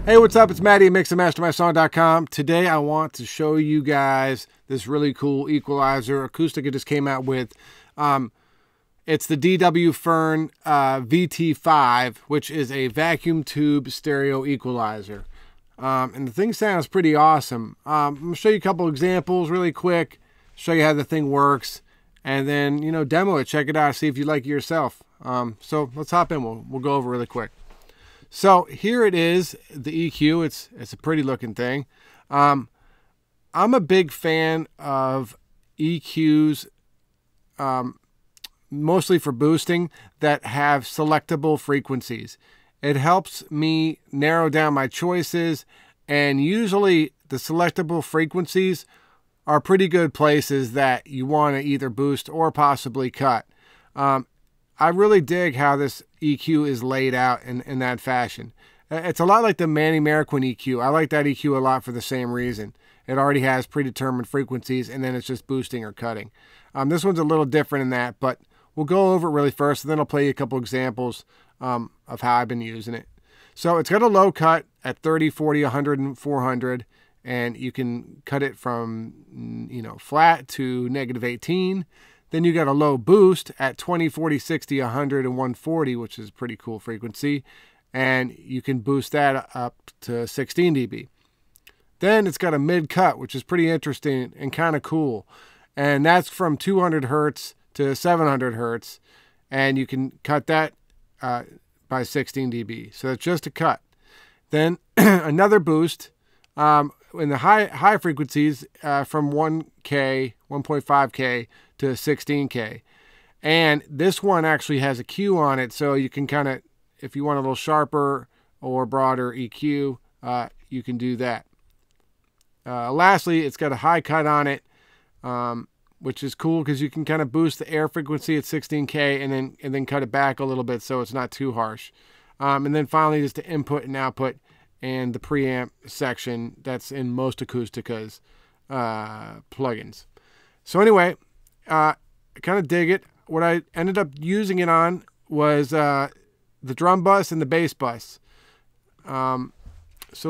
Hey, what's up? It's Matty at MixandMasterMySong.com. Today I want to show you guys this really cool equalizer Acustica just came out with. It's the DW Fern VT5, which is a vacuum tube stereo equalizer. And the thing sounds pretty awesome. I'm going to show you a couple examples really quick, show you how the thing works, and then, you know, demo it, check it out, see if you like it yourself. So let's hop in. We'll go over really quick. So here it is, the EQ. It's a pretty looking thing. I'm a big fan of EQs, mostly for boosting, that have selectable frequencies. It helps me narrow down my choices, and usually the selectable frequencies are pretty good places that you want to either boost or possibly cut. I really dig how this EQ is laid out in that fashion. It's a lot like the Manny Marroquin EQ. I like that EQ a lot for the same reason. It already has predetermined frequencies, and then it's just boosting or cutting. This one's a little different in that, but we'll go over it really first, and then I'll play you a couple examples of how I've been using it. So it's got a low cut at 30, 40, 100, and 400, and you can cut it from, you know, flat to -18. Then you got a low boost at 20, 40, 60, 100, and 140, which is a pretty cool frequency. And you can boost that up to 16 dB. Then it's got a mid cut, which is pretty interesting and kind of cool. And that's from 200 Hertz to 700 Hertz. And you can cut that by 16 dB. So it's just a cut. Then another boost in the high frequencies from 1K, 1.5K to 16K. And this one actually has a Q on it, so you can kind of, if you want a little sharper or broader EQ, you can do that. Lastly, it's got a high cut on it, which is cool because you can kind of boost the air frequency at 16K and then cut it back a little bit so it's not too harsh. And then finally, just the input and output and the preamp section that's in most Acusticas plugins. So anyway, I kind of dig it. What I ended up using it on was the drum bus and the bass bus. So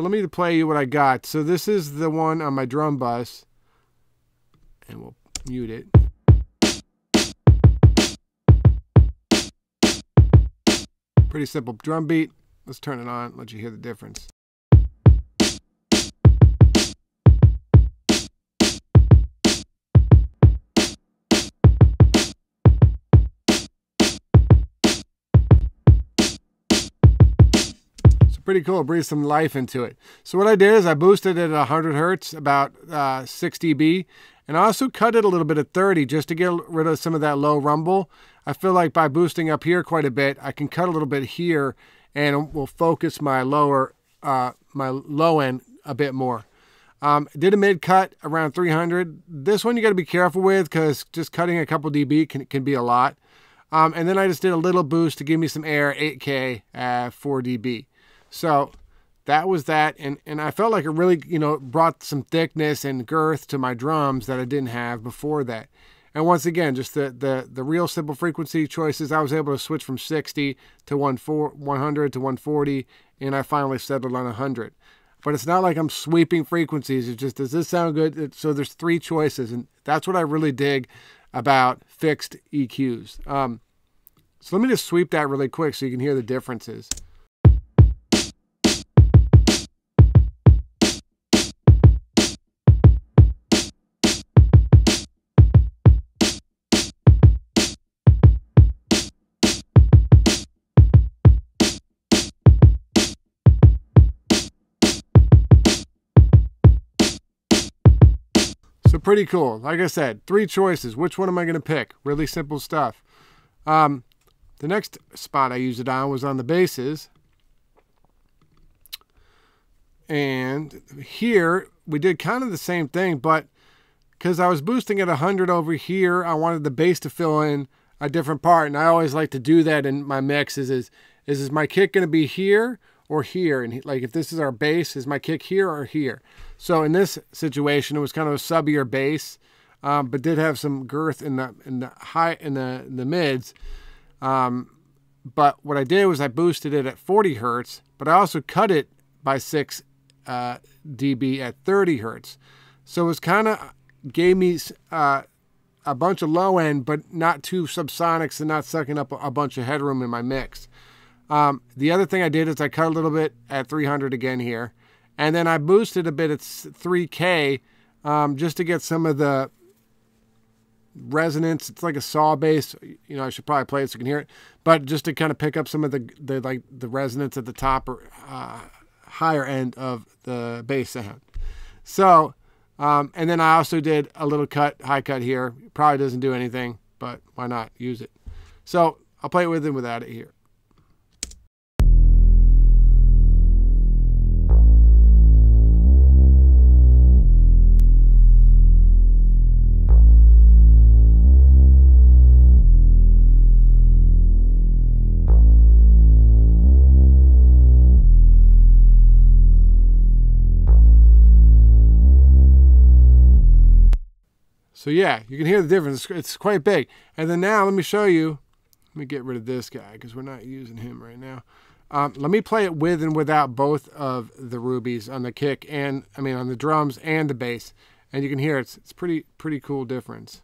let me play you what I got. So this is the one on my drum bus, and we'll mute it. Pretty simple drum beat. Let's turn it on, let you hear the difference. Pretty cool. It breathes some life into it. So what I did is I boosted it at 100 Hertz, about 6 dB, and I also cut it a little bit at 30 just to get rid of some of that low rumble. I feel like by boosting up here quite a bit, I can cut a little bit here, and it will focus my low end a bit more. Did a mid cut around 300. This one you got to be careful with because just cutting a couple dB can be a lot. And then I just did a little boost to give me some air, 8K at 4 dB. So that was that, and I felt like it really, you know, brought some thickness and girth to my drums that I didn't have before that. And once again, just the real simple frequency choices, I was able to switch from 60 to 100 to 140, and I finally settled on 100. But it's not like I'm sweeping frequencies. It's just, does this sound good? So there's 3 choices, and that's what I really dig about fixed EQs. So let me just sweep that really quick so you can hear the differences. So pretty cool. Like I said, 3 choices. Which one am I going to pick? Really simple stuff. The next spot I used it on was on the basses. And here we did kind of the same thing, but because I was boosting at 100 over here, I wanted the bass to fill in a different part. And I always like to do that in my mixes. Is my kick going to be here or here? And like if this is our bass, is my kick here or here? So in this situation, it was kind of a subbier bass, but did have some girth in the mids. But what I did was I boosted it at 40 Hertz, but I also cut it by 6 dB at 30 hertz. So it was kind of gave me a bunch of low end, but not too subsonics and not sucking up a bunch of headroom in my mix. The other thing I did is I cut a little bit at 300 again here. And then I boosted a bit at 3K just to get some of the resonance. It's like a saw bass. You know, I should probably play it so you can hear it. But just to kind of pick up some of the resonance at the top or higher end of the bass sound. So, and then I also did a little high cut here. Probably doesn't do anything, but why not use it? So I'll play it with and without it here. So yeah, you can hear the difference. It's quite big. And then now let me show you. Let me get rid of this guy because we're not using him right now. Let me play it with and without both of the rubies on the kick and, I mean, on the drums and the bass. And you can hear it's pretty cool difference.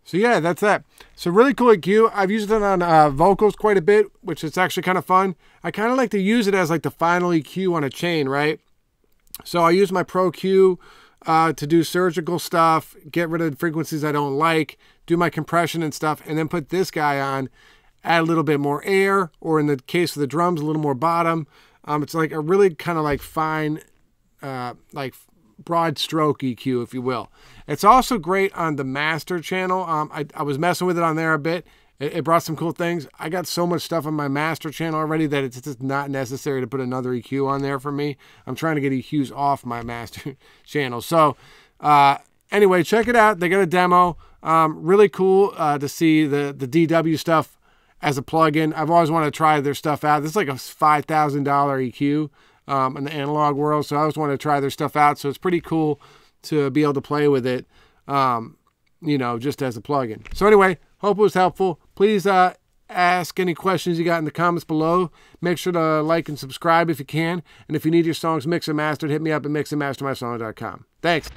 So yeah, that's that. So really cool EQ. I've used it on vocals quite a bit, which is actually kind of fun. I kind of like to use it as like the final EQ on a chain, right? So I use my Pro Q to do surgical stuff, get rid of frequencies I don't like, do my compression and stuff, and then put this guy on, add a little bit more air, or in the case of the drums, a little more bottom. It's like a really kind of like fine, like broad stroke EQ, if you will. It's also great on the master channel. I was messing with it on there a bit. It brought some cool things. I got so much stuff on my master channel already that it's just not necessary to put another EQ on there for me. I'm trying to get EQs off my master channel. So anyway, check it out. They got a demo. Really cool to see the DW stuff as a plugin. I've always wanted to try their stuff out. This is like a $5,000 EQ in the analog world. So I always wanted to try their stuff out. So it's pretty cool to be able to play with it, you know, just as a plugin. So anyway, hope it was helpful. Please ask any questions you got in the comments below. Make sure to like and subscribe if you can. And if you need your songs mixed and mastered, hit me up at mixandmastermysong.com. Thanks.